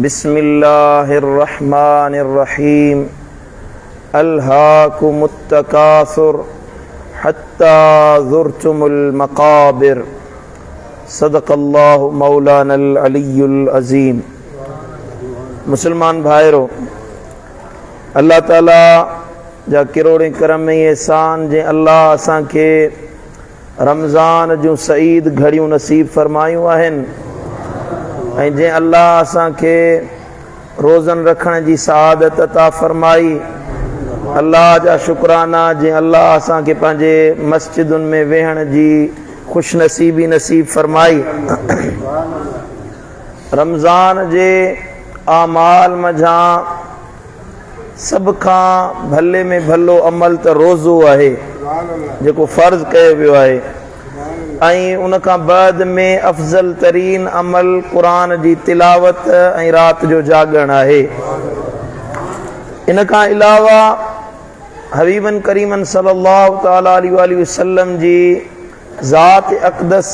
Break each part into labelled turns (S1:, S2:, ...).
S1: बिस्मिल्लाहिर्रहमानिर्रहीम। अल्हाकुमुत्तकासुर हत्ता ज़ुरतुमुल मक़ाबिर। सदक़ल्लाहु मौलानल अलियुल अज़ीम। मुसलमान भाइरो, अल्लाह ताला जा किरोड़े करम ऐं एहसान जे अल्लाह असांखे रमज़ान जूं सईद घड़ियूं नसीब फरमायूं आहिनि ऐं जे अल्लाह असांखे रोज़न रखण जी सआदत अता फरमाई। अल्लाह जा शुक्राना जे अल्लाह असांखे पंहिंजे मस्जिदुनि में वेहण जी खुश नसीबी नसीब फरमाई। रमज़ान जे आमाल मझां सब खां भले में भलो अमल त रोज़ो आहे जेको फ़र्ज़ कयो वियो आहे ऐं उन खां बाद में अफ़ज़ल तरीन अमल क़ुरान जी तिलावत ऐं रात जो जागण आहे। इन खां अलावा हबीबन करीमन सल्लल्लाहु तआला अलैहि वसल्लम जी ज़ात अक़दस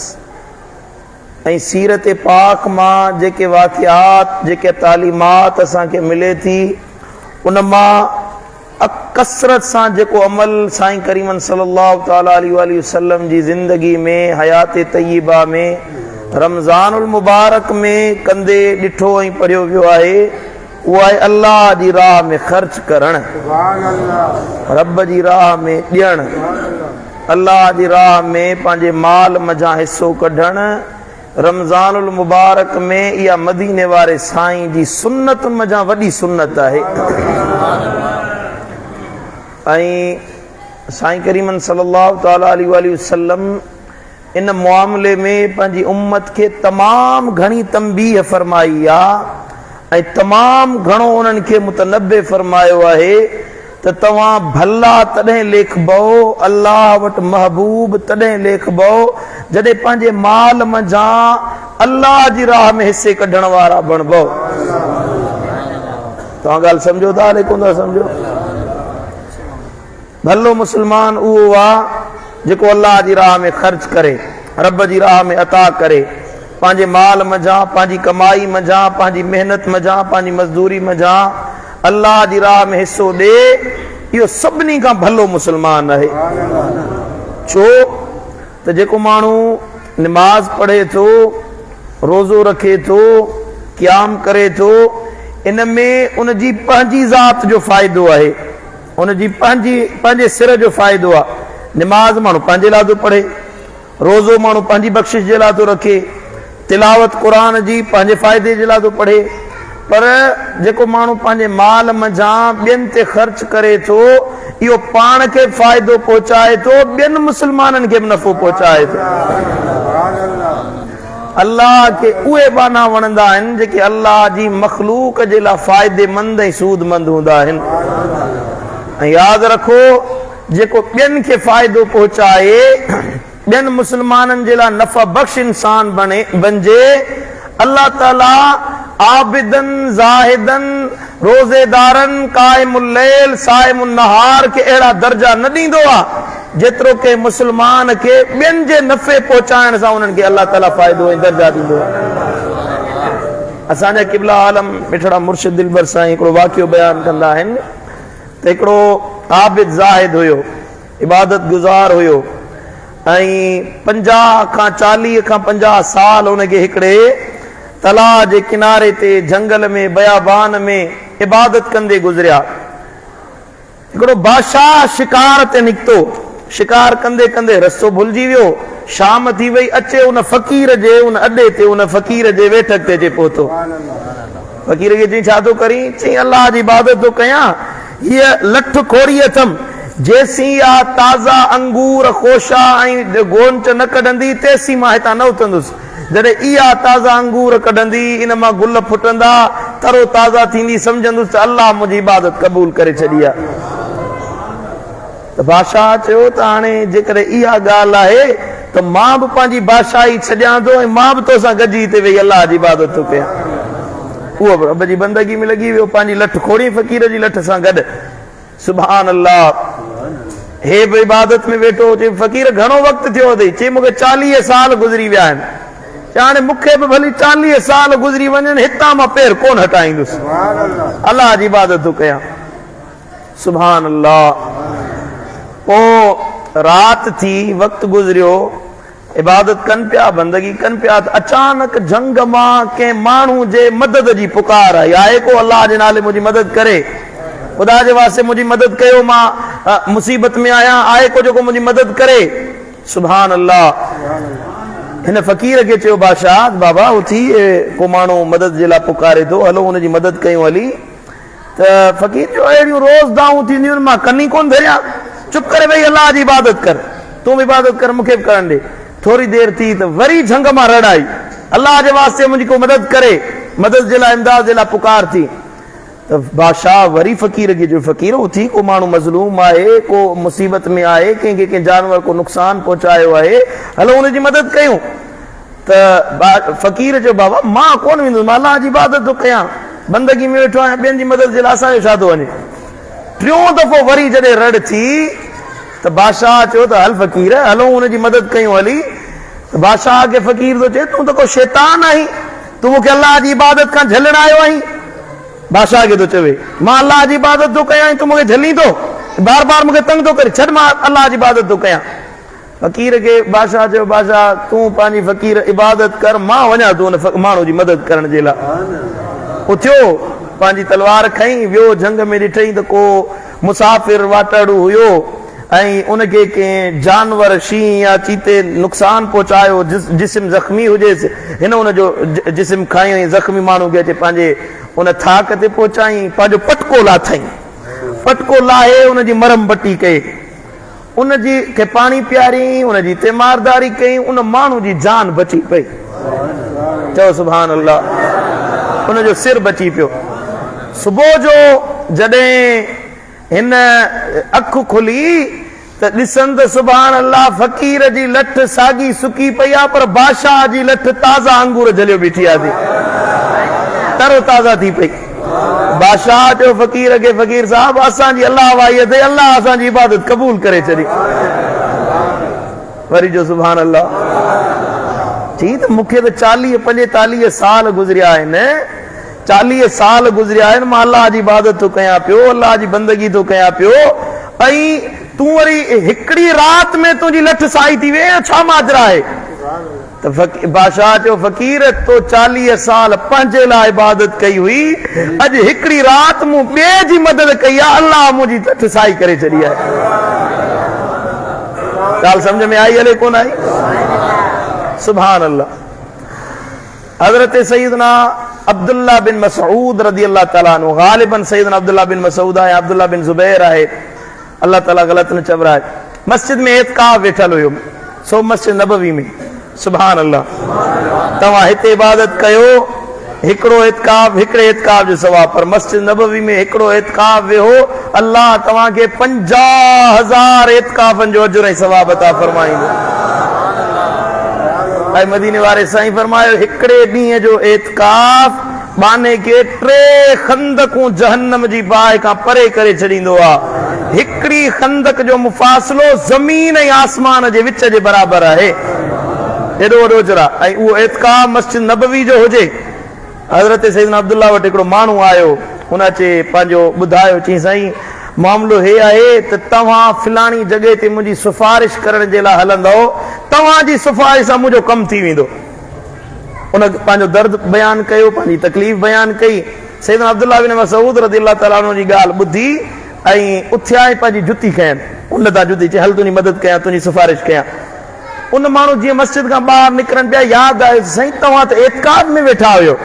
S1: ऐं सीरत पाक मां जेके वाक़ियात जेके तालीमात असांखे मिले थी उन मां कसरत सां जेको अमल साईं करीमन सल्लल्लाहु तआला अलैहि वसल्लम जी ज़िंदगी में हयात तय्यबा में रमज़ानुल मुबारक में कंदे ॾिठो ऐं पढ़ियो वियो आहे उहो आहे अल्लाह जी राह में ख़र्च करणु, रब जी राह में ॾियणु, अल्लाह जी राह में पंहिंजे माल मझां हिसो कढणु। रमज़ानुल मुबारक में इहा मदीने वारे साईं जी सुन्नतुनि मझां वॾी सुन्नत आहे ऐं साईं करीमन सल्लल्लाहु तआला अलैहि वसल्लम इन मामले में पंहिंजी उम्मत खे तमामु घणी तंबीह फरमाई आहे ऐं तमामु घणो उन्हनि खे मुतनब्बे फरमायो आहे त तव्हां भला तॾहिं लेखबो, अल्लाह वटि महबूब तॾहिं लेखबो जॾहिं पंहिंजे माल मझां अल्लाह जी राह में हिसे कढण वारा बणबो। तव्हां ॻाल्हि सम्झो था कोन था सम्झो? भलो मुसलमान उहो आहे जेको अल्लाह जी राह में ख़र्च करे, रब जी राह में अता करे, पंहिंजे माल मझां, पंहिंजी कमाई मझां, पंहिंजी मेहनत मझां, पंहिंजी मज़दूरी मझां अल्लाह जी राह में हिसो ॾे। इहो सभिनी खां भलो मुसलमान आहे। छो त जेको माण्हू निमाज़ पढ़े थो, रोज़ो रखे थो, क़याम करे थो, इन में उन जी पंहिंजी ज़ात जो फ़ाइदो आहे, उन जी पंहिंजे सिर जो फ़ाइदो आहे। निमाज़ माण्हू पंहिंजे लाइ थो पढ़े, रोज़ो माण्हू पंहिंजी बख़्शिश जे लाइ थो रखे, तिलावत क़ुरान जी पंहिंजे फ़ाइदे जे लाइ थो पढ़े। पर जेको माण्हू पंहिंजे माल मझां ॿियनि ते ख़र्च करे थो इहो पाण खे फ़ाइदो पहुचाए थो, ॿियनि मुसलमाननि खे बि नफ़ो पहुचाए थो। अल्लाह खे उहे बाना वणंदा आहिनि जेके अल्लाह जी मख़लूक जे लाइ फ़ाइदेमंद ऐं सूदमंद हूंदा आहिनि। ऐं यादि रखो जेको ॿियनि खे फ़ाइदो पहुचाए, ॿियनि मुसलमाननि जे लाइ नफ़ा बख़्श इंसान बणिजे, अल्लाह ताला आबिदन, ज़ाहिदन, रोज़ेदारन, क़ाइमुल लैल, साइमुन नहार के अहिड़ा दर्जा न ॾींदो आहे जेतिरो के मुसलमान खे ॿियनि जे नफ़े पहुचाइण सां उन्हनि खे अल्लाह ताला फ़ाइदो ऐं दर्जा ॾींदो आहे। असांजा क़िबला आलम मिठड़ा मुर्शिद दिलबर साईं हिकिड़ो वाक़ियो बयानु कंदा आहिनि त हिकिड़ो आबिद ज़ाहिद हुयो, इबादत गुज़ार हुयो ऐं 50 खां 40 खां 50 साल हुनखे हिकिड़े तलाउ जे किनारे ते जंगल में बयाबान में इबादत कंदे गुज़रिया। हिकिड़ो बादशाह शिकार ते निकितो, शिकार कंदे कंदे रस्तो भुलिजी वियो, शाम थी वई, अचे उन फ़क़ीर जे उन अॾे ते उन फ़क़ीर जे वेठक ते अचे पहुतो। फ़क़ीर खे चई छा थो करी? चई अल्लाह जी इबादत थो कयां, हीअ लठ खोड़ी अथमि, जेसीं इहा ताज़ा अंगूर खोशा ऐं गोंच न कढंदी तेसीं मां हितां न उथंदुसि। जॾहिं इहा ताज़ा अंगूर कढंदी, इन मां गुल फुटंदा, तरो ताज़ा थींदी, सम्झंदुसि त अल्लाह मुंहिंजी इबादत क़बूल करे छॾी आहे। त बादशाह चयो त हाणे जेकॾहिं इहा ॻाल्हि आहे त मां बि पंहिंजी बादशाही छॾियां थो ऐं मां बि तोसां गॾिजी हिते वेही अल्लाह जी इबादत थो कयां। उहो रब जी बंदगी में लॻी वियो, पंहिंजी लठ खोड़ी फ़क़ीर जी लठ सां गॾु। सुभान अल्लाह। हे बि इबादत में वेठो, चई फ़क़ीर घणो वक़्तु थियो अथई? चई मूंखे 40 साल गुज़री विया आहिनि। हाणे मूंखे बि भली 40 साल गुज़री वञनि हितां मां पेर कोन हटाईंदुसि अलाह जी इबादत कयां सुभान अल्लाह पोइ राति थी वक़्तु गुज़रियो इबादत कनि पिया बंदगी कनि पिया त अचानक जंग मां कंहिं माण्हू जे मदद जी पुकार आई आहे को अलाह जे नाले मुंहिंजी मदद करे ख़ुदा जे वास्ते मुंहिंजी मदद कयो मां मुसीबत में आहियां आहे को जेको मुंहिंजी मदद करे सुभान अल्लाह हिन फ़क़ीर खे चयो बादशाह बाबा उथी को माण्हू मदद जे लाइ पुकारे थो हलो हुनजी मदद कयूं हली त फ़क़ीर चयो अहिड़ियूं रोज़ दाऊं थींदियूं मां कनी कोन धरियां चुप करे भई अलाह जी इबादत कर तूं बि इबादत कर मूंखे बि करण ॾे थोरी देरि थी त वरी झंग मां रड़ आई अलाह जे वास्ते मुंहिंजी को मदद करे मदद जे लाइ इमदाद जे लाइ पुकार थी त बादशाह वरी फ़क़ीर खे जो फ़क़ीर उथी को माण्हू मज़लूम आहे को मुसीबत में आहे कंहिंखे कंहिं जानवर को नुक़सान पहुचायो आहे हलो हुनजी मदद कयूं त फ़क़ीर चयो बाबा मां कोन वेंदुसि मां अलाह जी इबादत थो कयां बंदगी में वेठो आहियां ॿियनि जी मदद जे लाइ असांजो छा थो वञे टियों दफ़ो वरी जॾहिं रड़ थी त बादशाह चयो त हल फ़क़ीर हलो हुनजी मदद कयूं हली त बादशाह खे फ़क़ीर थो चए तूं त को शैतान आहीं तूं मूंखे अलाह जी इबादत खां झलण आयो आहीं बादशाह खे थो चवे मां अलाह जी इबादत थो कयां तूं मूंखे झली थो बार बार मूंखे तंग थो करे छॾ मां अलाह जी इबादत थो कयां फ़क़ीर खे बादशाह चयो बादशाह तूं पंहिंजी फ़क़ीर इबादत कर मां वञा तूं हुन माण्हू जी मदद करण जे लाइ उथियो पंहिंजी तलवार खईं वियो झंग में ॾिठई त को मुसाफ़िर वाटड़ू हुयो ऐं उनखे कंहिं जानवर शींहं या चीते नुक़सान पहुचायो जिस्म ज़ख़्मी हुजेसि हिन उनजो जिस्म खयईं ज़ख़्मी माण्हू खे अचे पंहिंजे उन थाक ते पहुचाईं पंहिंजो पटको लाथईं पटको लाहे उनजी मरम बटी कई उनजी खे पाणी पीआरियईं उनजी तीमारदारी कई उन माण्हू जी जान बची पई चओ सुभान अल्लाह उनजो सिर बची पियो सुबुह जो जॾहिं हिन अखि खुली त ॾिसनि त सुभान अल्लाह फ़क़ीर जी लठ साॻी सुकी पई आहे पर बादशाह जी लठ ताज़ा अंगूर झलियो बीठी आहे तरो ताज़ा थी पई बादशाह चयो फ़क़ीर खे फ़क़ीर साहब असांजी अलाह वाहीअ ते अलाह असांजी इबादत क़बूल करे छॾी वरी जो सुभान अल्लाह थी त मूंखे त 40-45 साल गुज़रिया आहिनि 40 साल गुज़रिया आहिनि मां अलाह जी इबादत थो कयां पियो अलाह जी बंदगी थो कयां पियो ऐं तूं वरी हिकिड़ी राति में तुंहिंजी लठ साई थी वे छा माजरा आहे त बादशाह चयो फ़क़ीर तो 40 साल पंहिंजे लाइ इबादत कई हुई अॼु हिकिड़ी राति मूं ॿिए जी मदद कई आहे अलाह मुंहिंजी लठ साई करे छॾी आहे ॻाल्हि सम्झ में आई हले कोन आई सुभान अल्लाह हज़रत सैयदना अब्दुल्ला बिन मसऊद रज़ी अल्लाह ताला अन्हु ग़ालिबन सैयदना अब्दुल्ला बिन मसऊद आहे अब्दुल्ला बिन ज़ुबैर आहे अल्लाह ताला ग़लत न चवराए मस्जिद में एतिकाफ़ वेठल हुयो सो मस्जिद नबवी में सुभान अल्लाह तव्हां हिते इबादत कयो हिकिड़ो एतिकाफ़ जो सवाब पर मस्जिद नबवी में हिकिड़ो एतिकाफ़ वेहो अल्लाह तव्हांखे 50,000 एतिकाफ़नि जो अजुर ऐं सवाब अता फरमाईंदो ऐं मदीने वारे साईं फरमायो हिकिड़े ॾींहं जो एतिकाफ़ बाने खे 3 खंदकूं जहन्नम जी बाहि खां परे करे छॾींदो आहे हिकिड़ी खंदक जो मुफ़ासिलो ज़मीन ऐं आसमान जे विच जे बराबरि आहे एॾो वॾो जरा ऐं उहो एतिकाफ़ मस्जिद नबवी जो हुजे हज़रत सैयदना अब्दुल्ला वटि हिकिड़ो माण्हू आयो हुन अचे पंहिंजो ॿुधायो चई साईं मामलो हे आहे त तव्हां फिलाणी जॻह ते मुंहिंजी सिफारिश करण जे लाइ हलंदव तव्हांजी सिफारिश सां मुंहिंजो कमु थी वेंदो उन पंहिंजो दर्द बयानु कयो पंहिंजी तकलीफ़ बयानु कई सैयदना अब्दुल्ला बिन मसऊद रज़ियल्लाहु ताला अन्हु जी ॻाल्हि ॿुधी ऐं उथिया ऐं पंहिंजी जुती खयनि उन तां जुती चई हल तुंहिंजी मदद कयां तुंहिंजी सिफारिश कयां उन माण्हू जीअं मस्जिद खां ॿाहिरि निकिरनि पिया यादि आयो साईं तव्हां त एतिकाफ़ में वेठा हुयो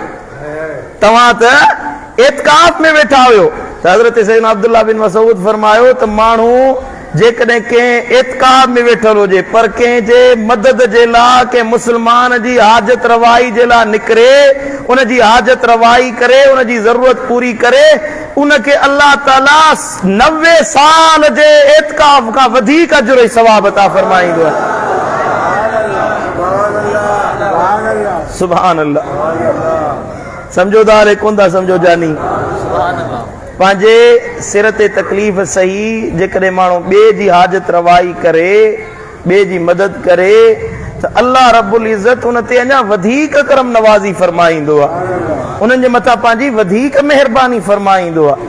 S1: तव्हां त एतिकाफ़ में वेठा हुयो त हज़रत सैयदना अब्दुल्ला बिन मसऊद फरमायो त माण्हू जेकॾहिं कंहिं एतिकाफ़ में वेठल हुजे पर कंहिंजे मदद जे लाइ कंहिं मुस्लमान जी हाजत रवाई जे लाइ निकिरे उनजी हाजत रवाई करे उनजी ज़रूरत पूरी करे उनखे अल्लाह ताला 90 साल जे एतिकाफ़ खां वधीक अजुर ऐं सवाब अता फरमाईंदो आहे सुभान अल्लाह समझोदार कोन था समझो जानी पंहिंजे सिर ते तकलीफ़ सही जेकॾहिं माण्हू ॿिए जी हाजत रवाई करे ॿिए जी मदद करे त अल्लाह रब्बुल इज़्ज़त उन ते अञा वधीक करम नवाज़ी फरमाईंदो आहे, उन्हनि जे मथां पंहिंजी वधीक मेहरबानी फरमाईंदो आहे।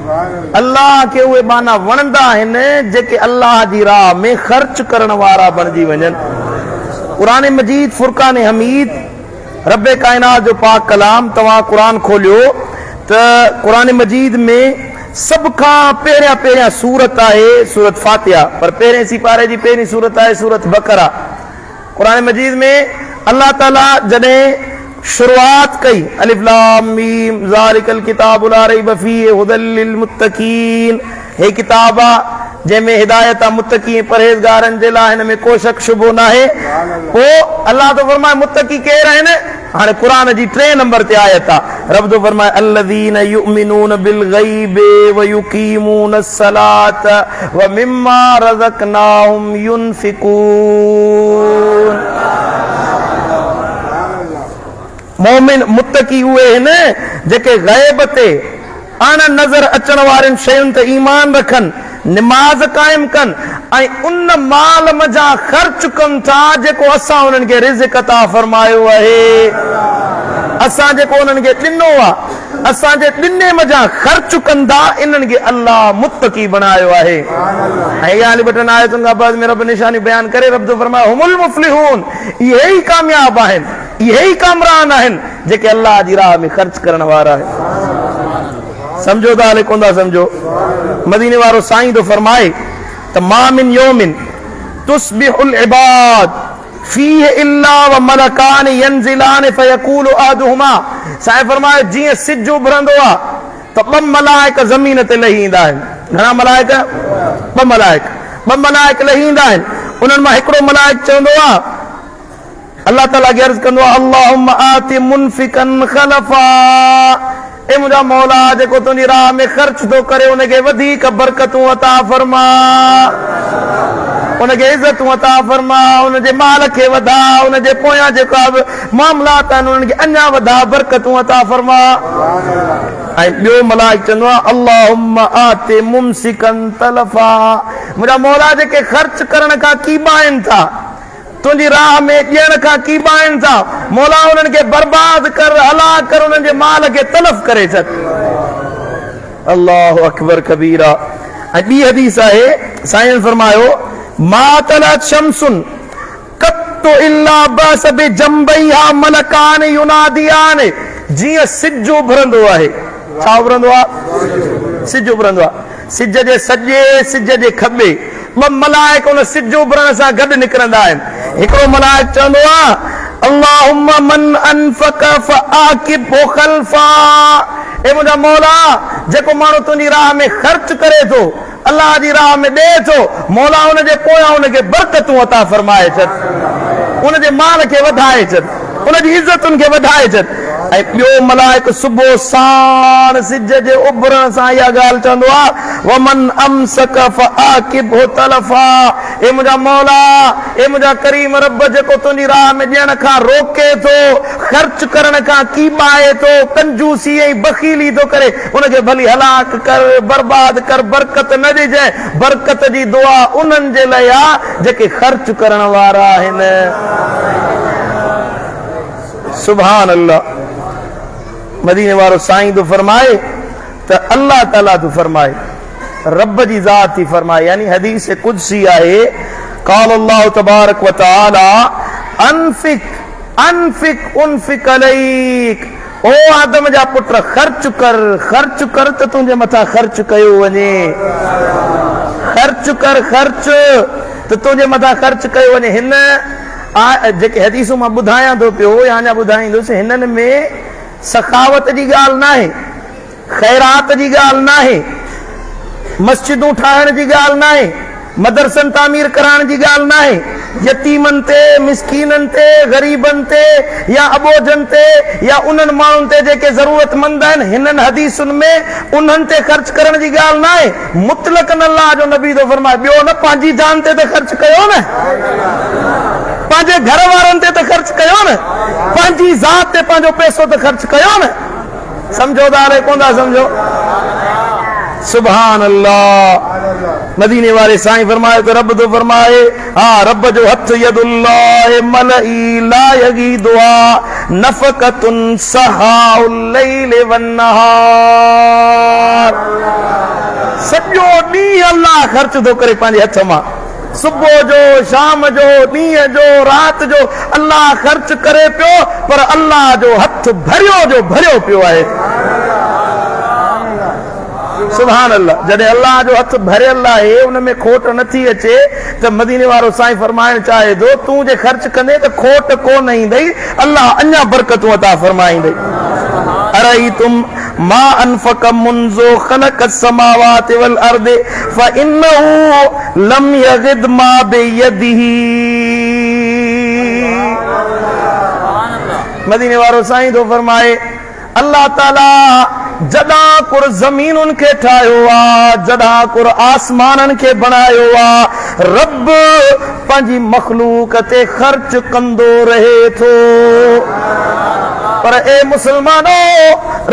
S1: अल्लाह खे उहे माना वणंदा आहिनि जेके अल्लाह जी राह में ख़र्च करण वारा बणिजी वञनि। क़ुरान मजीद फुरकान हमीद रब्बे कायनात जो पाक कलाम, तव्हां क़ुरान खोलियो त क़ुरान मजीद में सब खां पहिरियां सूरत आहे सूरत फातिहा, पर पहिरें सिपारे जी पहिरीं सूरत आहे सूरत बकरा। क़ुरान मजीद में अल्लाह ताला जॾहिं शुरूआत कई अलिफ लाम मीम ज़ालिकल किताबु ला रैब फ़ीहि हुदल लिल मुत्तक़ीन, हे किताब आहे जंहिंमें हिदायत आहे मुत्तक़ी परहेज़गारनि जे लाइ, हिन में को शक शुबो न आहे। पोइ अल्लाह तो फरमाए मुत्तक़ी केर आहिनि? हाणे क़ुरान जी 3 नंबर ते आयत आहे, रब तो फरमाए अल्लज़ीन युमिनून बिल गैबि व युकीमून सलात व मिम्मा रज़क़नाहुम युनफिकून। मोमिन मुत्तकी उहे आहिनि जेके गैब ते अण नज़र अचण वारनि शयुनि ते ईमान रखनि, निमाज़ कायम कनि ऐं उन माल मजा ख़र्च कनि था जेको असां उन्हनि खे रिज़्क़ अता फरमायो आहे। असां जेको उन्हनि खे ॾिनो आहे, असां जे ॾिने मजा ख़र्च कंदा, इन्हनि खे अल्लाह मुत्तकी बणायो आहे। ऐं इहा बटन आयतुनि खां बाद में रब निशानी बयान करे रब तो फरमाए हुमुल मुफ़्लिहून, इहे ई कामयाब आहिनि, इहे ई कामरान आहिनि जेके अल्लाह जी राह में ख़र्च करण वारा आहिनि। समझो था हले कोन था समझो? मदीने वारो साईं तो फरमाए त मा मिन यौमिन तुस्बिहुल इबाद फीह इल्ला व मलकान यंजिलान फयकूलु अहदुहुमा। साईं फरमाए जीअं सिज उभरंदो आहे त 2 मलाइक ज़मीन ते लही ईंदा आहिनि। घणा मलाइक? 2 मलाइक लही ईंदा आहिनि। उन्हनि मां हिकिड़ो मलाइक चवंदो आहे, अल्लाह ताला खे अर्ज़ कंदो आहे अल्लाहुम्मा आति मुनफिकन खलफा, ए मुंहिंजा मौला जेको तुंहिंजी राह में ख़र्च थो करे उनखे वधीक बरकतूं अता फरमा, उनखे इज़तूं अता फरमा, उनजे माल खे वधा, उनजे पोयां जेका बि मामलात आहिनि उन्हनि खे अञा वधा बरकतूं अता फरमा। ऐं ॿियो मलाइक चवंदो आहे अल्लाहुम्मा आति मुमसिकन तलफा, मुंहिंजा मौला जेके ख़र्च करण खां कीबा आहिनि था, तुंहिंजी राह में ॾियण खां कीबा आहिनि था, मौला उन्हनि खे बर्बाद कर, हलाक कर, उन्हनि जे माल खे तलफ करे छॾ। अल्लाहु अकबर कबीरा। ऐं ॿी हदीस आहे, साईं फरमायो मा तलत शम्सुन कत्तु इल्ला बस बिजंबैहा मलकान युनादियान। जीअं सिज उभरंदो आहे, छा उभरंदो आहे? सिज उभरंदो आहे। सिज जे सॼे सिज जे खॿे 2 मलाइक उन सिज उभरण सां गॾु निकिरंदा आहिनि। हिकिड़ो मलाइक चवंदो आहे अल्लाहुम्मा मन अनफक फआकिब खल्फा, ए मुंहिंजा मौला जेको माण्हू तुंहिंजी राह में ख़र्च करे थो, अल्लाह जी राह में ॾे थो, मौला उनजे पोयां उनखे बरकतूं अता फरमाए छॾ, उनजे माल खे वधाए छॾ, उनजी इज़तुनि खे वधाए छॾ। ऐं ॿियो मलाइक सुबुह साण सिज जे उभरण सां इहा ॻाल्हि चवंदो आहे वमन अमसक फआकिब तलफा, ए मुंहिंजा मौला, ए मुंहिंजा करीम रब जेको तुंहिंजी राह में ॾियण खां रोके थो, ख़र्च करण खां कीबाए थो, कंजूसी ऐं बख़ीली थो करे, उनखे भली हलाक कर, बर्बाद कर, बरकत न ॾिजांइ। बरकत जी दुआ उन्हनि जे लाइ आहे जेके ख़र्च करण वारा आहिनि। सुभान अल्लाह। मदीने वारो साईं तो फरमाए त अल्लाह ताला तो फरमाए, रब जी ज़ात थी फरमाए, यानी हदीस कुदसी आहे, क़ाल अल्लाह तबारक व तआला अनफिक अनफिक उनफिक अलैक, ओ आदम जा पुत्र ख़र्च कर त तुंहिंजे मथां ख़र्च कयो वञे, ख़र्च कर त तुंहिंजे मथां ख़र्च कयो वञे। हिन जेके हदीसूं मां ॿुधायां थो पियो या अञा ॿुधाईंदुसि, हिननि में सखावत जी ॻाल्हि न आहे, ख़ैरात जी ॻाल्हि न आहे, मस्जिदूं ठाहिण जी ॻाल्हि न आहे, मदरसनि तामीर कराइण जी ॻाल्हि न आहे, यतीमनि ते, मिसकीननि ते, ग़रीबनि ते या अबोजनि ते या उन्हनि माण्हुनि ते जेके ज़रूरतमंद आहिनि, हिननि हदीसुनि में उन्हनि ते ख़र्च करण जी ॻाल्हि न आहे। मुतलक़न अल्लाह जो नबी थो फरमाए, ॿियो न पंहिंजी जान ते त ख़र्च कयो न, पंहिंजे घर वारनि ते त ख़र्च कयो न, पंहिंजी ज़ात ते पंहिंजो पैसो त ख़र्च कयो न। समझो था कोन था समझो? सुभान अल्लाह। मदीने वाले साईं फरमाए तो रब तो फरमाए, हाँ रब जो हथ यदुल्लाह मलई ला यगी दुआ नफकतुन सहाउल लैल वन नहार। सॼो ॾींहुं अल्लाह ख़र्च थो करे पंहिंजे हथ मां, सुबुह जो शाम जो ॾींहं जो रात जो अल्लाह ख़र्च करे पियो, पर अल्लाह जो हथ भरियो पियो आहे। सुभान अल्लाह। जॾहिं अल्लाह जो हथ भरियल आहे, उनमें खोट नथी अचे, त मदीने वारो साईं फरमाइण चाहे थो तूं जे ख़र्च कंदे त खोट कोन ईंदई, अल्लाह अञा बरकतूं अता फरमाईंदई। अरईतुम मा अनफक मुंज़ो ख़लक़ समावाति वल अर्द फइन्नहु लम यग़िद मा बियदिही। मदीने वारो साईं तो फरमाए, अल्लाह ताला जॾा कुर ज़मीनुनि खे ठाहियो आहे, जॾा कुर आसमाननि खे बनायो आहे, रब पंहिंजी मखलूक ते ख़र्च कंदो रहे थो। पर ए मुसलमानो,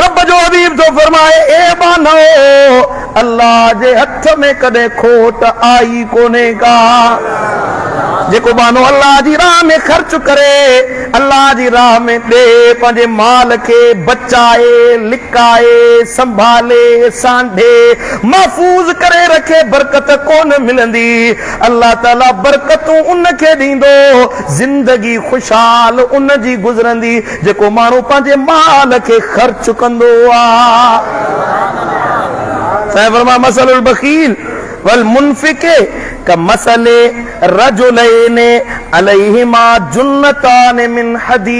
S1: रब जो हबीब तो फरमाए, ए बानो अल्लाह जे हथ में कदे खोट आई कोने का। जेको बानो अल्लाह जी राह में ख़र्च करे, अल्लाह जी राह में दे, पंहिंजे माल खे बचाए लिकाए संभाले सांढे महफूज़ करे रखे, बरकत कोन मिलंदी। अल्लाह ताला बरकतूं उनखे ॾींदो, जिंदगी खुशहाल उन जी गुज़रंदी जेको माण्हू पंहिंजे माल खे ख़र्च कंदो आहे। साईं फरमाए, मसलुल बख़ील वल मुनफिके कमसले रजुलैने अलैहिमा जुन्नतान मिन हदीद।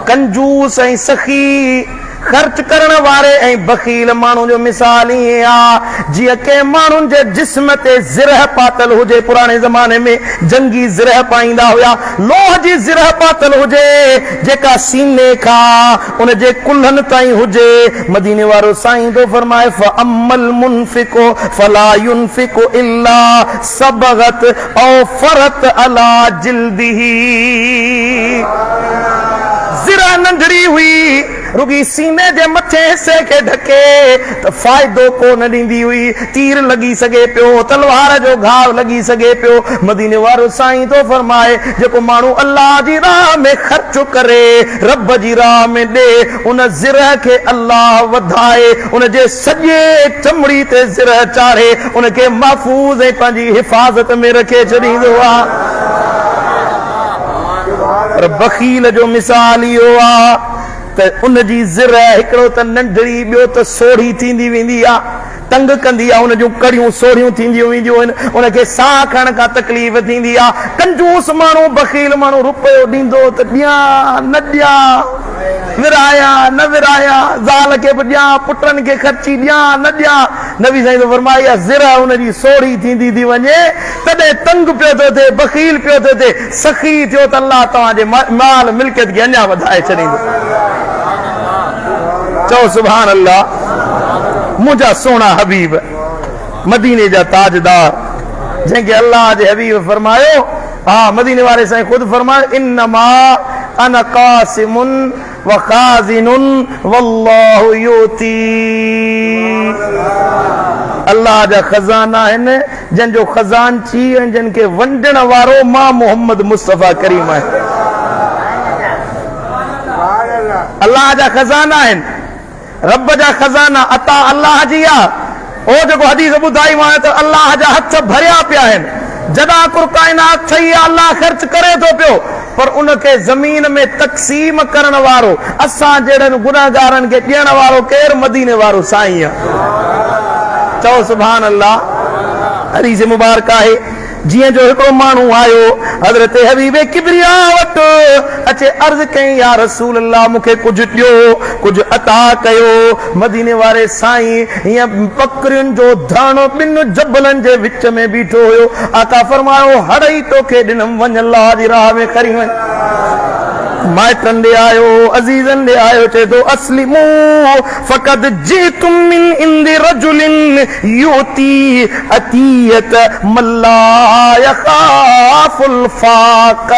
S1: कंजूस ऐं सखी ख़र्च करण वारे ऐं बख़ील माण्हू जो मिसाल ईअं आहे जीअं कंहिं माण्हुनि जे जिस्म ते ज़िरह पातल हुजे। पुराणे ज़माने में जंगी ज़िरह पाईंदा हुया, लोह जी ज़िरह पातल हुजे जेका सीने खां उन जे कुल्हनि ताईं हुजे। मदीने वारो साईं तो फरमाए, फअम्मल मुनफिको फला युनफिको इल्ला सबगत औ फरत अला जिल्दिही। ज़िरह नंढड़ी हुई, रुगी सीने जे मथे हिस्से खे ढके त फ़ाइदो कोन ॾींदी हुई, तीर लॻी सघे पियो, तलवार जो घाव लॻी सघे पियो। मदीने वारो साईं तो फरमाए, जेको माण्हू अल्लाह जी राह में ख़र्च करे, रब जी राह में ॾे, उन ज़िरह खे अल्लाह वधाए, उन जे सॼे चमड़ी ते ज़िरह चाढ़े, उनखे महफूज़ ऐं पंहिंजी हिफ़ाज़त में रखे छॾींदो आहे। पर बख़ील जो मिसाल इहो आहे त उन जी ज़िरह हिकिड़ो त नंढड़ी, ॿियो त सोढ़ी थींदी वेंदी आहे, तंग कंदी आहे, उन जूं कड़ियूं सोढ़ियूं थींदियूं वेंदियूं आहिनि, उनखे साह खणण खां तकलीफ़ थींदी आहे। कंजूस माण्हू, बख़ील माण्हू रुपयो ॾींदो त ॾियां न ॾियां, विराया न विराया, ज़ाल खे बि ॾियां, पुटनि खे ख़र्ची ॾियां न ॾियां। नबी साईं तो फरमाए, ज़िरह उन जी सोढ़ी थींदी थी वञे, तॾहिं तंग पियो थो थिए, बख़ील पियो थो थिए, सखी थियो त अल्लाह तव्हांजे माल मिल्कियत खे अञा वधाए छॾींदो। चओ सुभान अल्लाह। मुंहिंजा सोना हबीब, मदीने जा ताजदार, जंहिंखे अल्लाह जे हबीब फरमायो, हा मदीने वारे साईं ख़ुदि फरमायो, इन्नमा अना क़ासिमुन व ख़ाज़िनुन वल्लाहु युती। अल्लाह जा खज़ाना आहिनि, जंहिंजो खज़ानची ऐं जिन खे वंडण वारो मां मोहम्मद मुस्तफ़ा करीम आहे। अल्लाह जा खज़ाना आहिनि, रब जा खज़ाना अता अल्लाह जी आहे। ओ जेको हदीस ॿुधाई मां त अल्लाह जा हथ भरिया पिया आहिनि। जॾा कुर काइनात ठही आहे, अल्लाह ख़र्च करे थो पियो, पर उनखे ज़मीन में तक़सीम करण वारो, असां जहिड़नि गुनाहगारनि खे ॾियण वारो केरु? मदीने वारो साईं आहे। चओ सुभान अल्लाह। हदीस मुबारक आहे, जीअं जो हिकिड़ो माण्हू आयो हज़रत हबीबे किबरिया वटि अचे, अर्ज़ कई, या रसूल अल्लाह मूंखे कुझु ॾियो, कुझु अता कयो। मदीने वारे साईं हीअं बकरियुनि जो धाणो ॿिनि जबलनि जे विच में बीठो हुयो। आका फरमायो, हड़ई तोखे ॾिनमि, वञ अल्लाह जी राह में खणी वञ। माइटनि ॾे आयो, अज़ीज़नि ॾे आयो, चए थो, अस्लिमू फ़क़द जीतुम मिन इंदि रजुलिन युती अतियत मल्ला यख़ाफुल फ़ाक़।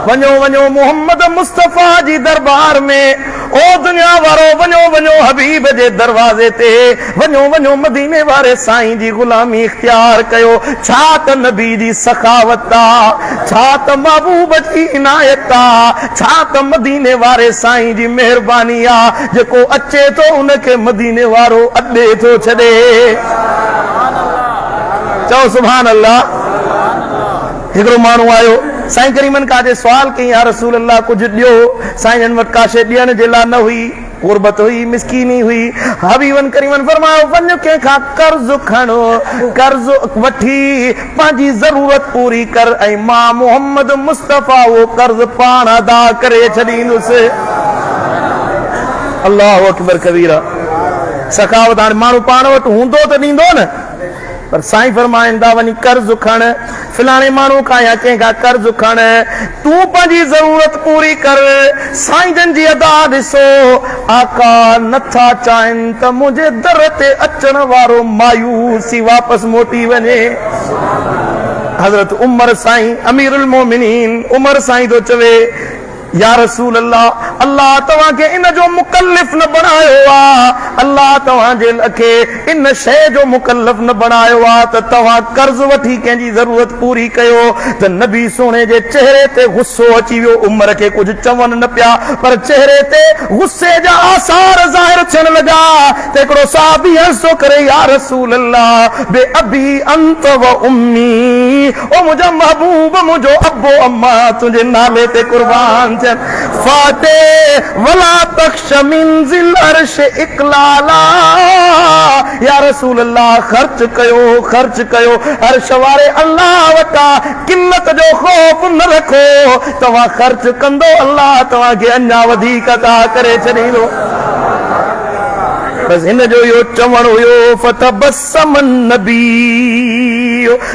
S1: वञो वञो मोहम्मद मुस्तफ़ा जी दरबार में, ओ दुनिया वारो वञो वञो हबीब जे दरवाज़े ते, वञो वञो मदीने वारे साईं जी गुलामी इख्तियार कयो। छा त नबी जी सखावत आ, छा त महबूब जी इनायत आ, छा त मदीने वारे साईं जी मेहरबानी आ, जेको अचे तो उनखे मदीने वारो अॾे थो छॾे। चओ सुभान अल्लाह। हिकिड़ो माण्हू आयो साईं करीमन का जे सवाल कई, या रसूल अल्लाह कुझु ॾियो। साईं जन वटि का शइ ॾियण जे लाइ न हुई, गुरबत हुई, मिसकीनी हुई। हबीबन करीमन फरमायो वञ कंहिंखां कर्ज़ खणो, कर्ज़ वठी पंहिंजी ज़रूरत पूरी कर ऐं मां मोहम्मद मुस्तफ़ा उहो कर्ज़ पाण अदा करे छॾींदुसि। अल्लाहु अकबर कबीरा। सखावत हाणे माण्हू पाण वटि हूंदो त ॾींदो न, पर साईं फरमाईंदा वञी कर्ज़ खण, फलाणे माण्हू खां या कंहिंखां कर्ज़ खण, तूं पंहिंजी ज़रूरत पूरी कर। साईं जन जी अदा ॾिसो, आका नथा चाहिनि त मुंहिंजे दर ते अचण वारो मायूसी वापसि मोटी वञे। हज़रत उमर साईं अमीरुल मोमिनीन उमर साईं तो चवे, या रसूल अल्लाह, अल्लाह तव्हांखे इन जो मुकल्लिफ न बणायो आ, अल्लाह तव्हांजे लखे इन शइ जो मुकल्लिफ न बणायो आ त तव्हां कर्ज़ वठी कंहिंजी ज़रूरत पूरी कयो। त नबी सोने जे चेहरे ते गुस्सो अची वियो। उमर खे कुझु चवनि न पिया, पर चेहरे ते गुस्से जा आसार ज़ाहिर थियण लॻा। त हिकिड़ो साहबी हंसो करे, या रसूल अल्लाह बे अबी अंत व उम्मी, ओ मुंहिंजा महबूब, मुंहिंजो अब्बो अम्मा तुंहिंजे नाले ते कुर्बान फाते वला तख्श मिन ज़िल अर्श इकलाला। या रसूल अल्लाह खर्च कयो, खर्च कयो, अर्श वारे अल्लाह वटा किल्लत जो खौफ न रखो। तव्हां खर्च कंदो, अल्लाह तव्हांखे अञा वधीक अता करे छॾींदो। बस हिन जो इहो चवण हुयो, फतबस्सम नबी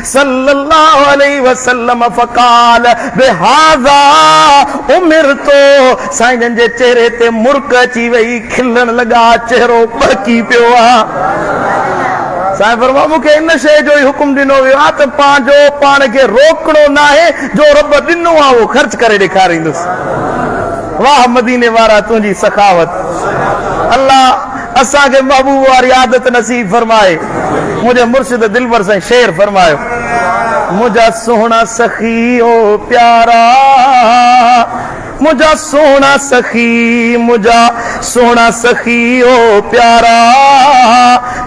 S1: सल्लल्लाहु अलैहि वसल्लम फकाल बिहाज़ा उमिरतो। साईं जन जे चेहरे ते मुर्क अची वई, खिलण लॻा, चेहरो बहकी पियो आ। साईं फरमायो मूंखे इन शइ जो ई हुकुम ॾिनो वियो आहे त पंहिंजो पाण खे रोकणो न आहे, जो रब ॾिनो आहे उहो ख़र्च करे ॾेखारींदुसि। वाह मदीने वारा तुंहिंजी सखावत। अल्लाह असांखे महबूब वारी आदत नसीब फरमाए। मुंहिंजे मुर्शिद दिलबर साईं शेर फरमायो, मुंहिंजा सोहणा सखी ओ प्यारा, मुंहिंजा सोहणा सखी, मुंहिंजा सोहणा सखी ओ प्यारा,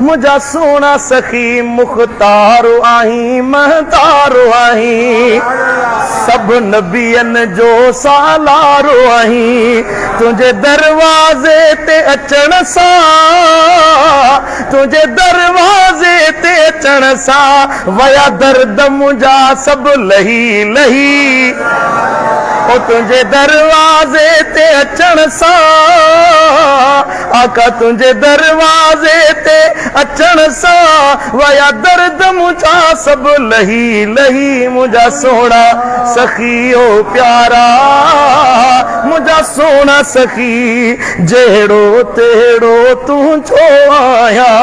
S1: मुंहिंजा सोहणा सखी मुख्तारो आहीं, महतारो आहीं, सभु नबियनि जो सालारो आहीं। तुंहिंजे दरवाज़े ते अचण सां, तुंहिंजे दरवाज़े ते अचण सां वया दर्द मुंहिंजा सभु लही लही। ओ तुंहिंजे दरवाज़े ते अचण सां, आका तुंहिंजे दरवाज़े ते अचण सां वया दर्द मुंहिंजा सभु लही लही। मुंहिंजा सोहणा सखी ओ प्यारा, मुंहिंजा सोहणा सखी, जहिड़ो तहिड़ो तुंहिंजो आहियां,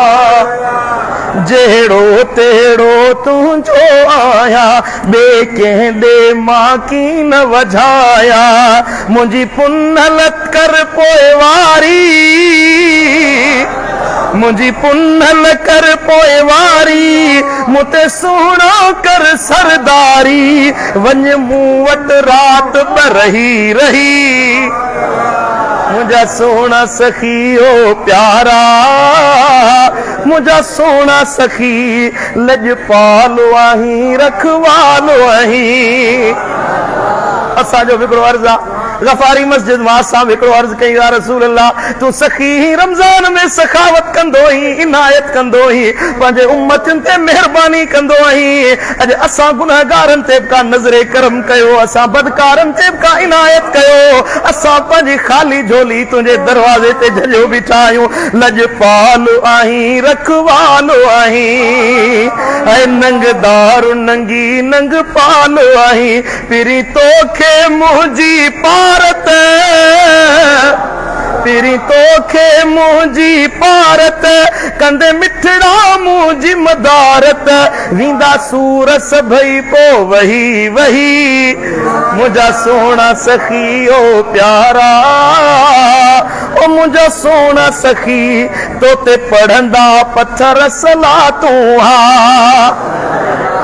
S1: जहिड़ो तहिड़ो तुंहिंजो आहियां, ॿिए कंहिं ॾे मां की न वझाया। मुंहिंजी पुनलत कर पोइ वारी, मुंहिंजी पुनल कर पोइ वारी, मूं ते सुहिणो कर सरदारी, वञ मूं वटि राति ब रही रही। मुंहिंजा सोहणा सखी ओ प्यारा, मुंहिंजा सोहणा सखी, लॼपालो आहीं, रखवालो आहीं। असांजो हिकिड़ो अर्ज़ु आहे, गफ़ारी मस्जिद मां असां हिकिड़ो अर्ज़ु कई, या रसूल अल्लाह तूं सखी रमज़ान में सखावत कंदो आहीं, इनायत कंदो आहीं, पंहिंजे उम्मतनि ते महिरबानी कंदो आहीं। अॼु असां गुनहगारनि ते का नज़रे करम कयो, असां बदकारनि ते का इनायत कयो, असां पंहिंजी ख़ाली झोली तुंहिंजे दरवाज़े ते झलियो बीठा आहियूं। लॼपालो आहीं, रखवालो आहीं, ऐं नंगदार नंगी नंग पालो आहीं, पिरी तोखे मुंहिंजी पारत, पिरी तोखे मुंहिंजी पारत कंदे मिठड़ा मुंहिंजी मदारत वींदा सूर सभई पो वही वही मुंहिंजा सोना सखी ओ प्यारा ओ मुंहिंजा सोना सखी तो ते पढ़ंदा पत्थर सलातूं हा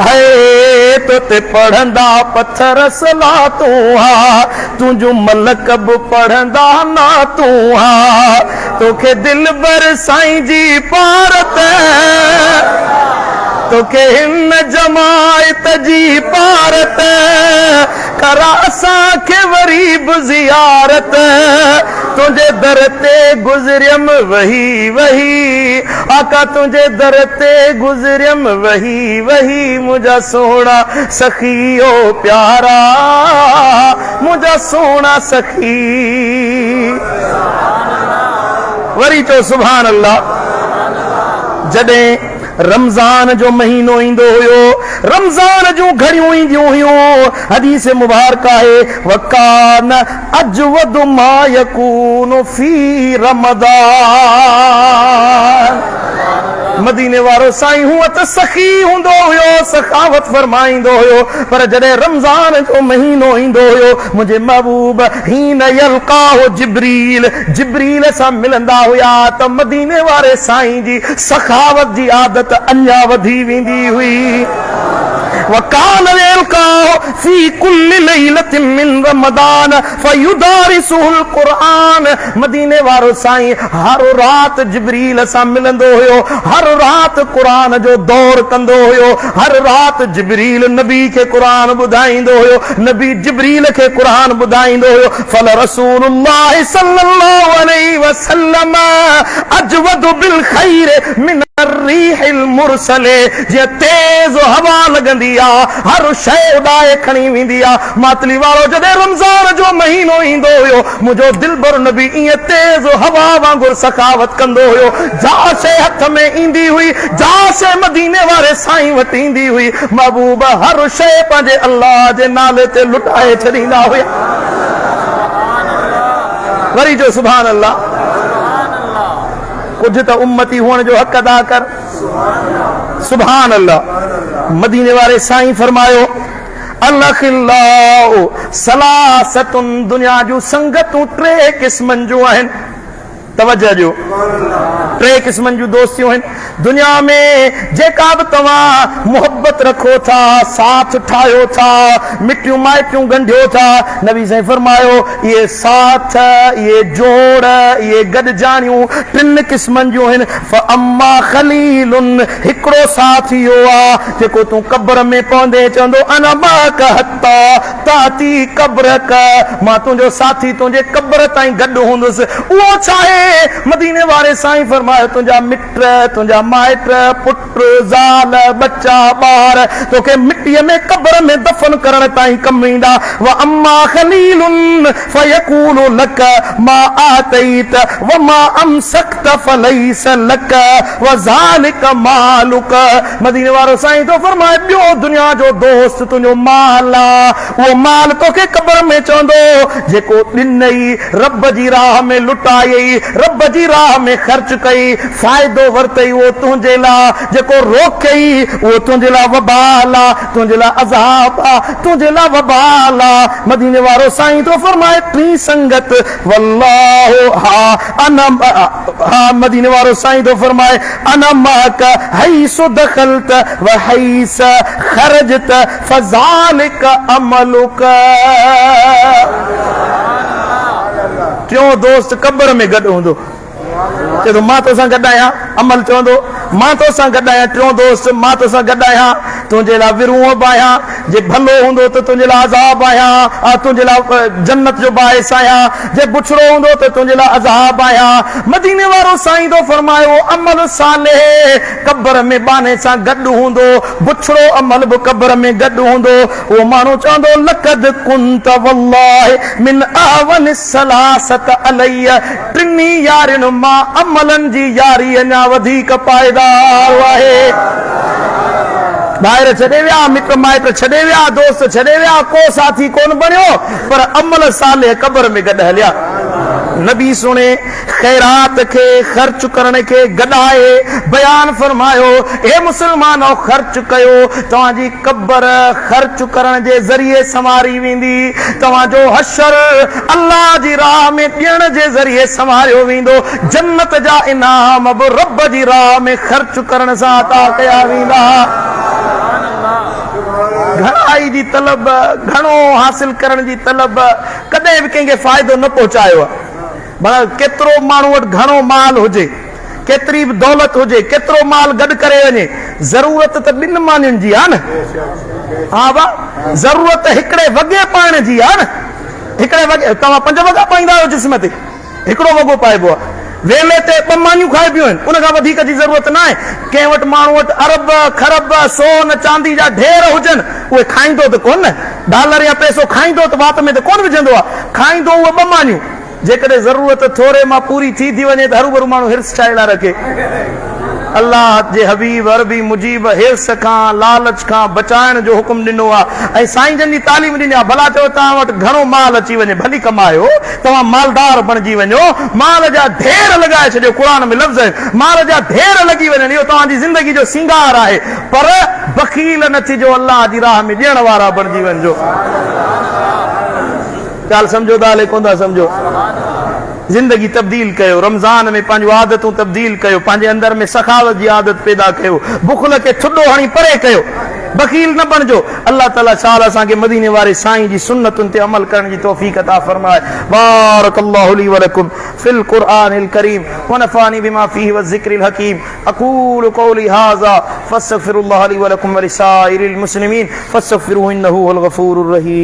S1: है तो ते पढ़ंदा पत्थर सलातूं हा तुंहिंजो मलक बि पढ़ंदा ना तूं हा तोखे दिल बर साईं जी पारत तोखे हिन जमायत जी पारत करा असांखे वरी बि ज़ियारत तुंहिंजे दर ते गुज़रियम वही वही आका तुंहिंजे दर ते गुज़रियम वही वही मुंहिंजा सोना सखी ओ प्यारा मुंहिंजा सोना सखी वरी चो सुभान अल्लाह जॾहिं रमज़ान जो महीनो ईंदो हुयो रमज़ान जूं घड़ियूं ईंदियूं हुयूं हदीस मुबारक आहे वकान अजवद मा यकून फी रमज़ान मदीने वारो साईं हूअ त सखी हूंदो हुयो सखावत फरमाईंदो हुयो पर जॾहिं रमज़ान जो महीनो ईंदो हुयो मुंहिंजे महबूब हीन यल्काहु जिब्रील सां मिलंदा हुया त मदीने वारे साईं जी सखावत जी आदत अञा वधी वेंदी हुई वकान यल्काहु फी कुल्लि लैलतिन मिन रमज़ान फयुदारिसुल कुरान मदीने वारो साईं हर रात जिब्रील सां मिलंदो हुयो हर रात कुरान जो दौर कंदो हुयो हर रात जिब्रील नबी खे कुरान ॿुधाईंदो हुयो नबी जिब्रील खे कुरान ॿुधाईंदो हुयो फल रसूलुल्लाह सल्लल्लाहु अलैहि वसल्लम अजवद बिल खैर मिन अर्रीहिल मुरसले जे तेज हवा लगंदी आ हर शय उड़ाए खणी वेंदी आ मातली वारो जॾहिं रमज़ान जो महीनो ईंदो हुयो मुंहिंजो दिलबर नबी ईअं तेज हवा वांगुर सखावत कंदो हुयो जा शय हथ में ईंदी हुई जा शय मदीने वारे साईं वटि ईंदी हुई महबूब हर शय पंहिंजे अल्लाह जे नाले ते लुटाए छॾींदा हुया वरी जो सुभान अल्लाह कुछ तो उम्मती होने जो हक अदा कर सुभान अल्लाह मदीने वाले साईं फरमायो अल्लाह सलासतुन दुनिया जो संगतूं टे क़िस्मनि जूं आहिनि तवज्जो जो टे क़िस्मनि जूं दोस्तियूं आहिनि दुनिया में जेका बि तव्हां मोहब्बत रखो था साथ ठाहियो था मिटियूं माइटियूं ॻंढियो था नबी साईं फरमायो ये साथ ये जोड़ ये गॾजाणियूं टिनि क़िस्मनि जूं आहिनि फअम्मा खलीलुन हिकिड़ो साथ इहो आहे जेको तूं क़ब्र में पवंदे चवंदो अना माक हत्ता ताती क़ब्रक मां तुंहिंजो साथी तुंहिंजे क़ब्र ताईं गॾु हूंदुसि उहो छा आहे मदीने वारे साईं फरमायो तुंहिंजा मिट तुंहिंजा माइट पुट ज़ाल बच्चा ॿार तोखे मिटीअ में क़ब्र में दफ़न करण ताईं कमु ईंदा व अम्मा खलीलुन फयकूलु लक मा आतैत व मा अमसकत फलैस लक व ज़ालिक मालुक मदीने वारो साईं तो फरमाए ॿियो दुनिया जो दोस्त तुंहिंजो माल आहे उहो माल तोखे क़ब्र में चवंदो जेको ॾिनई रब जी राह में लुटायई रब जी राह में ख़र्च कई फ़ाइदो वरितई उहो तुंहिंजे लाइ जेको रोकई उहो तुंहिंजे लाइ वबाल आहे तुंहिंजे लाइ अज़ाब आहे तुंहिंजे लाइ वबाल आहे मदीने वारो साईं तो फरमाए टी संगत वल्लाहु हा मदीने वारो साईं तो फरमाए अना माक हैस दखलत व हैस खरजत फज़ालिक अमलुक टियों दोस्त क़ब्र में गॾु हूंदो चवंदो मां तोसां गॾु आहियां अमल चवंदो मां तोसां गॾु आहियां टियों दोस्त मां तोसां गॾु आहियां तुंहिंजे लाइ विरुओ बि आहियां जे भलो हूंदो त तुंहिंजे लाइ अज़ाब आहियां तुंहिंजे लाइ जन्नत जो बाहिस आहियां जे बुछड़ो हूंदो त तुंहिंजे लाइ अज़ाब आहियां मदीने वारो साईं तो फरमायो अमल सालेह क़ब्र में बाने सां गॾु हूंदो बुछड़ो अमल बि क़ब्र में गॾु हूंदो उहो माण्हू चवंदो लक़द कुंत वल्लाहि मिन आवन सलासत अलैया टिनी यारियुनि मां अमलनि जी यारी अञा वधीक पाइदार आहे ॿाहिरि छॾे विया मिट माइट छॾे विया दोस्त छॾे विया को साथी कोन बणियो पर अमल साले क़ब्र में गॾु हलिया नबी सुने खैरात के खर्च करने के गडाए बयान फरमायो, ए मुसलमानो खर्च कयो, तव्हांजी कब्र खर्च करण जे ज़रिए संवारी वेंदी, तव्हांजो हशर अल्लाह जी राह में ॾियण जे ज़रिए संवारियो वेंदो, जन्नत जा इनाम बि रब जी राह में खर्च करण सां अता कया वेंदा। घणाई जी तलब, घणो हासिल करण जी तलब कॾहिं बि कंहिंखे फ़ाइदो न पहुचायो आहे। भला केतिरो माण्हू वटि घणो माल हुजे, केतिरी बि दौलत हुजे, केतिरो माल गॾु करे वञे, ज़रूरत त ॿिनि मानियुनि जी आहे न। हा बा, ज़रूरत हिकिड़े वॻे पाइण जी आहे न। हिकिड़े वॻे, तव्हां 5 वॻा पाईंदा आहियो जिस्म ते, हिकिड़ो वॻो पाइबो आहे। वेले ते 2 मानियूं खाई पियूं आहिनि, उन खां वधीक जी ज़रूरत न आहे। कंहिं वटि माण्हू वटि अरब खरब सोन चांदी जा ढेर हुजनि, उहे खाईंदो त कोन, डॉलर या पैसो खाईंदो त वात में त कोन विझंदो आहे, खाईंदो उहे 2 मानियूं। जेकॾहिं ज़रूरत थोरे मां पूरी थी वञे त हरूभरू माण्हू हिर्स ठाहे लाइ रखे। अल्लाह जे हबीब अरबी मुजीब हिर्स खां लालच खां बचाइण जो हुकुम ॾिनो आहे ऐं साईं जन जी तालीम ॾिनी आहे। भला चओ तव्हां वटि घणो माल अची वञे, भली कमायो, तव्हां मालदार बणिजी वञो, माल जा ढेर लॻाए छॾियो, क़ुरान में लफ़्ज़ आहिनि, माल जा ढेर लॻी वञनि, इहो तव्हांजी ज़िंदगी जो सिंगार आहे। पर बख़ील न थिजो, अल्लाह जी राह में ॾियण वारा बणिजी वञिजो। ॻाल्हि सम्झो था हले, कोन था सम्झो? जिंदगी तब्दील कयो, रमज़ान में पंहिंजूं आदतूं तब्दील कयो, पंहिंजे अंदर में सखावत जी आदत पैदा कयो, बुखल खे थुॾो हणी परे कयो, बख़ील न बणिजो। अल्लाह ताला शाल असांखे मदीने वारे साईं जी सुन्नतुनि ते अमल करण जी तौफ़ीक़ अता फरमाए। बारकल्लाहु ली व लकुम फिल क़ुरआनिल करीम व नफ़ानी बिमा फ़ीहि व ज़िक्रिल हकीम। अक़ूलु क़ौली हाज़ा फ़स्तग़फ़िरुल्लाह ली व लकुम व लिसाइरिल मुस्लिमीन फ़स्तग़फ़िरूहु इन्नहु हुवल गफ़ूरुर रहीम।